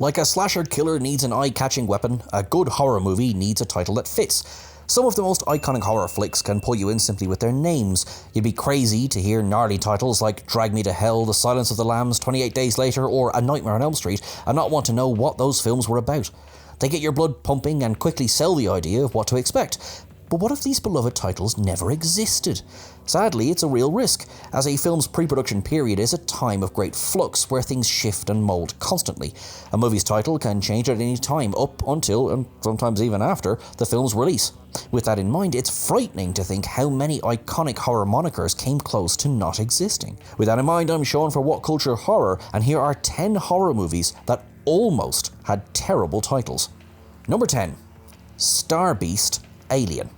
Like a slasher killer needs an eye-catching weapon, a good horror movie needs a title that fits. Some of the most iconic horror flicks can pull you in simply with their names. You'd be crazy to hear gnarly titles like Drag Me to Hell, The Silence of the Lambs, 28 Days Later, or A Nightmare on Elm Street, and not want to know what those films were about. They get your blood pumping and quickly sell the idea of what to expect. But what if these beloved titles never existed? Sadly, it's a real risk, as a film's pre-production period is a time of great flux where things shift and mould constantly. A movie's title can change at any time up until, and sometimes even after, the film's release. With that in mind, it's frightening to think how many iconic horror monikers came close to not existing. With that in mind, I'm Sean for What Culture Horror, and here are 10 horror movies that almost had terrible titles. Number 10. Star Beast Alien.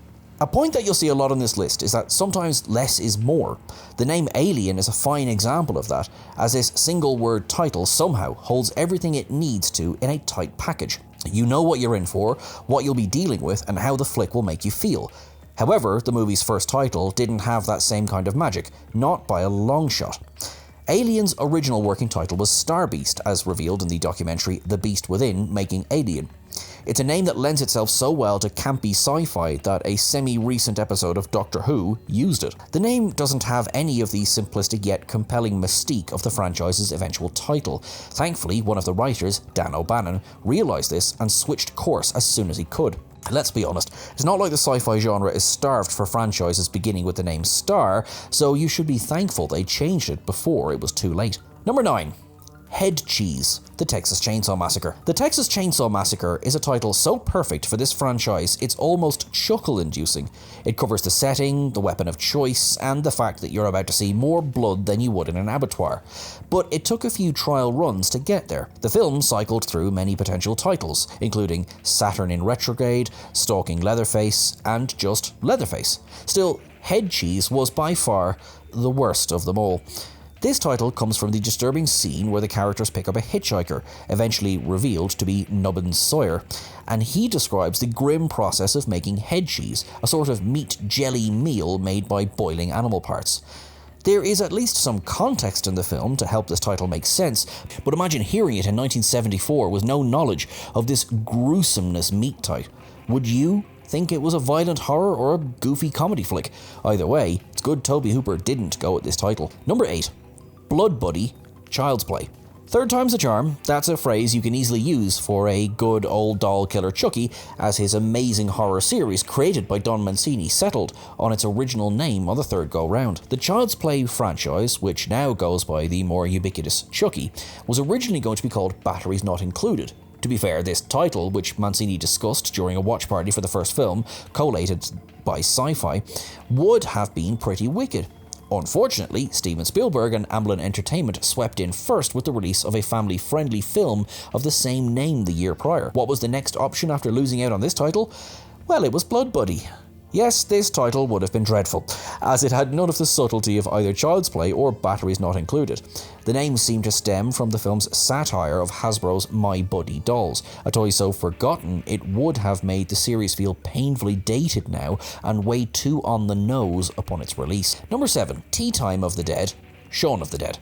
A point that you'll see a lot on this list is that sometimes less is more. The name Alien is a fine example of that, as this single-word title somehow holds everything it needs to in a tight package. You know what you're in for, what you'll be dealing with, and how the flick will make you feel. However, the movie's first title didn't have that same kind of magic, not by a long shot. Alien's original working title was Star Beast, as revealed in the documentary The Beast Within, Making Alien. It's a name that lends itself so well to campy sci-fi that a semi-recent episode of Doctor Who used it. The name doesn't have any of the simplistic yet compelling mystique of the franchise's eventual title. Thankfully, one of the writers, Dan O'Bannon, realised this and switched course as soon as he could. Let's be honest, it's not like the sci-fi genre is starved for franchises beginning with the name Star, so you should be thankful they changed it before it was too late. Number 9. Head Cheese, The Texas Chainsaw Massacre. The Texas Chainsaw Massacre is a title so perfect for this franchise it's almost chuckle-inducing. It covers the setting, the weapon of choice, and the fact that you're about to see more blood than you would in an abattoir. But it took a few trial runs to get there. The film cycled through many potential titles, including Saturn in Retrograde, Stalking Leatherface, and just Leatherface. Still, Head Cheese was by far the worst of them all. This title comes from the disturbing scene where the characters pick up a hitchhiker, eventually revealed to be Nubbins Sawyer, and he describes the grim process of making head cheese, a sort of meat jelly meal made by boiling animal parts. There is at least some context in the film to help this title make sense, but imagine hearing it in 1974 with no knowledge of this gruesomeness meat type. Would you think it was a violent horror or a goofy comedy flick? Either way, it's good Tobe Hooper didn't go at this title. Number 8. Blood Buddy, Child's Play. Third time's a charm, that's a phrase you can easily use for a good old doll killer Chucky, as his amazing horror series created by Don Mancini settled on its original name on the third go-round. The Child's Play franchise, which now goes by the more ubiquitous Chucky, was originally going to be called Batteries Not Included. To be fair, this title, which Mancini discussed during a watch party for the first film, collated by Sci-Fi, would have been pretty wicked. Unfortunately, Steven Spielberg and Amblin Entertainment swept in first with the release of a family-friendly film of the same name the year prior. What was the next option after losing out on this title? Well, it was Blood Buddy. Yes, this title would have been dreadful, as it had none of the subtlety of either Child's Play or Batteries Not Included. The name seemed to stem from the film's satire of Hasbro's My Buddy dolls, a toy so forgotten it would have made the series feel painfully dated now and way too on the nose upon its release. Number 7. Tea Time of the Dead, Shaun of the Dead.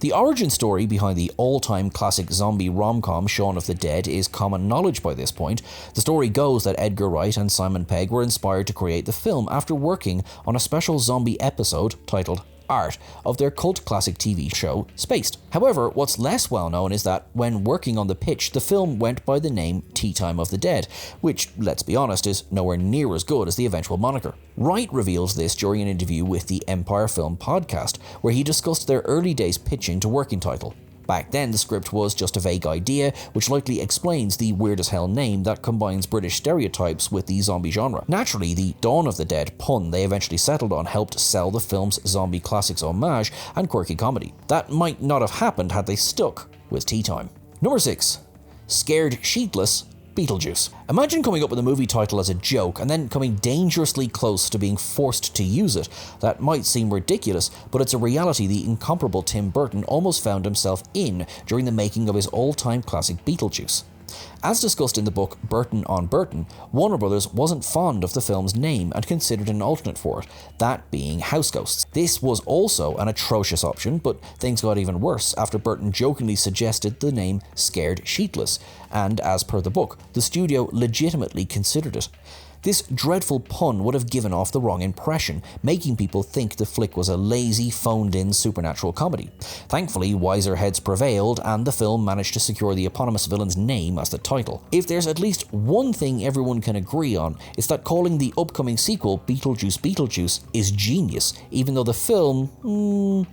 The origin story behind the all-time classic zombie rom-com Shaun of the Dead is common knowledge by this point. The story goes that Edgar Wright and Simon Pegg were inspired to create the film after working on a special zombie episode titled Art of their cult classic TV show Spaced. However, what's less well known is that when working on the pitch, the film went by the name Tea Time of the Dead, which, let's be honest, is nowhere near as good as the eventual moniker. Wright reveals this during an interview with the Empire Film podcast, where he discussed their early days pitching to working title. Back then, the script was just a vague idea, which likely explains the weird-as-hell name that combines British stereotypes with the zombie genre. Naturally, the Dawn of the Dead pun they eventually settled on helped sell the film's zombie classics homage and quirky comedy. That might not have happened had they stuck with Tea Time. Number 6. Scared Sheetless, Beetlejuice. Imagine coming up with a movie title as a joke and then coming dangerously close to being forced to use it. That might seem ridiculous, but it's a reality the incomparable Tim Burton almost found himself in during the making of his all-time classic Beetlejuice. As discussed in the book Burton on Burton, Warner Brothers wasn't fond of the film's name and considered an alternate for it, that being House Ghosts. This was also an atrocious option, but things got even worse after Burton jokingly suggested the name Scared Sheetless, and as per the book, the studio legitimately considered it. This dreadful pun would have given off the wrong impression, making people think the flick was a lazy, phoned-in supernatural comedy. Thankfully, wiser heads prevailed, and the film managed to secure the eponymous villain's name as the title. If there's at least one thing everyone can agree on, it's that calling the upcoming sequel Beetlejuice is genius, even though the film,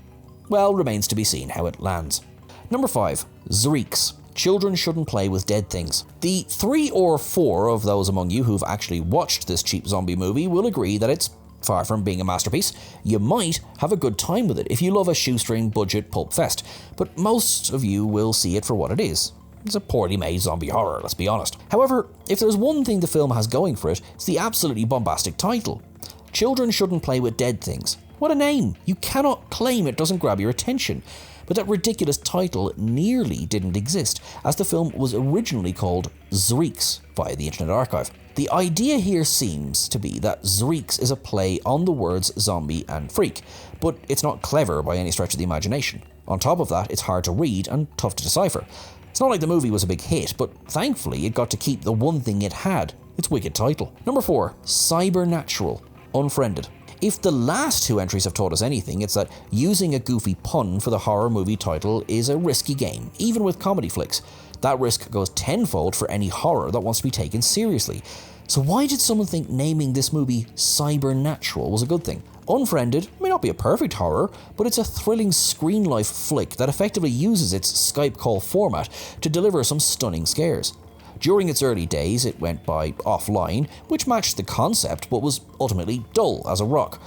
remains to be seen how it lands. Number 5. Zreeks. Children shouldn't play with dead things. The 3 or 4 of those among you who've actually watched this cheap zombie movie will agree that it's far from being a masterpiece. You might have a good time with it if you love a shoestring budget pulp fest, but most of you will see it for what it is. It's a poorly made zombie horror, let's be honest. However, if there's one thing the film has going for it, it's the absolutely bombastic title. Children shouldn't play with dead things. What a name! You cannot claim it doesn't grab your attention. But that ridiculous title nearly didn't exist, as the film was originally called Zreeks via the Internet Archive. The idea here seems to be that Zreeks is a play on the words zombie and freak, but it's not clever by any stretch of the imagination. On top of that, it's hard to read and tough to decipher. It's not like the movie was a big hit, but thankfully it got to keep the one thing it had, its wicked title. Number 4. Cybernatural. Unfriended. If the last 2 entries have taught us anything, it's that using a goofy pun for the horror movie title is a risky game, even with comedy flicks. That risk goes tenfold for any horror that wants to be taken seriously. So why did someone think naming this movie Cybernatural was a good thing? Unfriended may not be a perfect horror, but it's a thrilling screen life flick that effectively uses its Skype call format to deliver some stunning scares. During its early days, it went by offline, which matched the concept but was ultimately dull as a rock.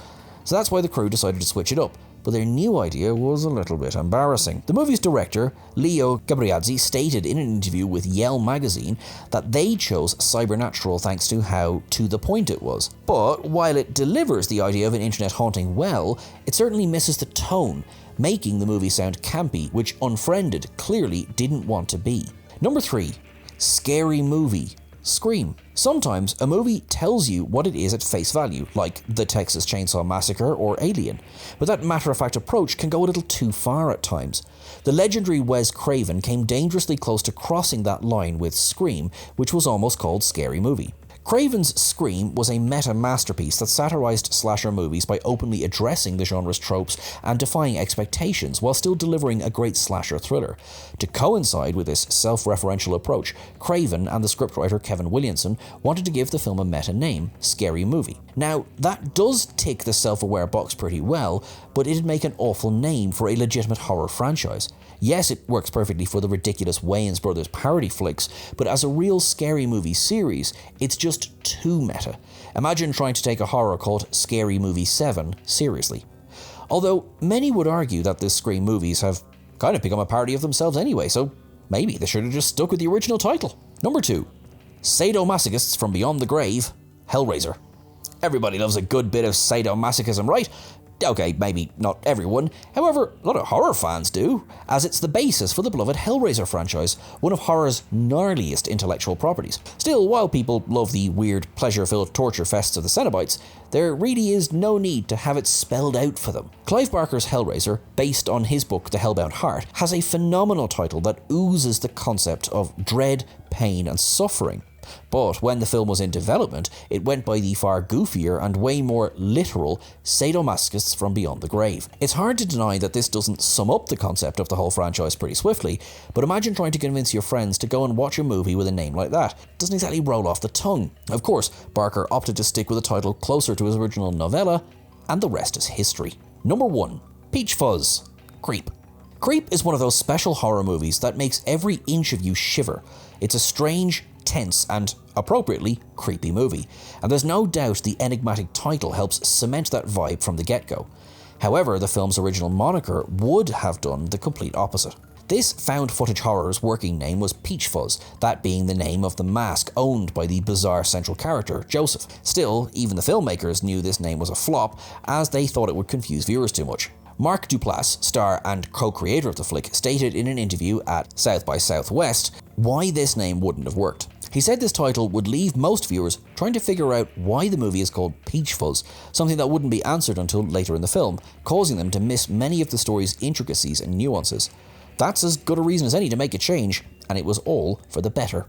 So that's why the crew decided to switch it up, but their new idea was a little bit embarrassing. The movie's director, Leo Gabriadze, stated in an interview with Yell magazine that they chose Cybernatural thanks to how to the point it was. But while it delivers the idea of an internet haunting well, it certainly misses the tone, making the movie sound campy, which Unfriended clearly didn't want to be. Number 3. Scary movie. Scream. Sometimes a movie tells you what it is at face value, like The Texas Chainsaw Massacre or Alien, but that matter-of-fact approach can go a little too far at times. The legendary Wes Craven came dangerously close to crossing that line with Scream, which was almost called Scary Movie. Craven's Scream was a meta-masterpiece that satirized slasher movies by openly addressing the genre's tropes and defying expectations while still delivering a great slasher thriller. To coincide with this self-referential approach, Craven and the scriptwriter Kevin Williamson wanted to give the film a meta name, Scary Movie. Now, that does tick the self-aware box pretty well, but it'd make an awful name for a legitimate horror franchise. Yes, it works perfectly for the ridiculous Wayans Brothers parody flicks, but as a real Scary Movie series, it's just too meta. Imagine trying to take a horror called Scary Movie 7 seriously. Although many would argue that the Scream movies have kind of become a parody of themselves anyway, so maybe they should have just stuck with the original title. Number 2. Sadomasochists from Beyond the Grave, Hellraiser. Everybody loves a good bit of sadomasochism, right? Okay, maybe not everyone, however, a lot of horror fans do, as it's the basis for the beloved Hellraiser franchise, one of horror's gnarliest intellectual properties. Still, while people love the weird, pleasure-filled torture fests of the Cenobites, there really is no need to have it spelled out for them. Clive Barker's Hellraiser, based on his book The Hellbound Heart, has a phenomenal title that oozes the concept of dread, pain, and suffering. But when the film was in development, it went by the far goofier and way more literal Sadomasochists from Beyond the Grave. It's hard to deny that this doesn't sum up the concept of the whole franchise pretty swiftly, but imagine trying to convince your friends to go and watch a movie with a name like that. It doesn't exactly roll off the tongue. Of course, Barker opted to stick with a title closer to his original novella, and the rest is history. Number 1. Peach Fuzz. Creep. Creep is one of those special horror movies that makes every inch of you shiver. It's a strange, tense, and, appropriately, creepy movie, and there's no doubt the enigmatic title helps cement that vibe from the get-go. However, the film's original moniker would have done the complete opposite. This found-footage horror's working name was Peach Fuzz, that being the name of the mask owned by the bizarre central character, Joseph. Still, even the filmmakers knew this name was a flop, as they thought it would confuse viewers too much. Mark Duplass, star and co-creator of the flick, stated in an interview at South by Southwest why this name wouldn't have worked. He said this title would leave most viewers trying to figure out why the movie is called Peach Fuzz, something that wouldn't be answered until later in the film, causing them to miss many of the story's intricacies and nuances. That's as good a reason as any to make a change, and it was all for the better.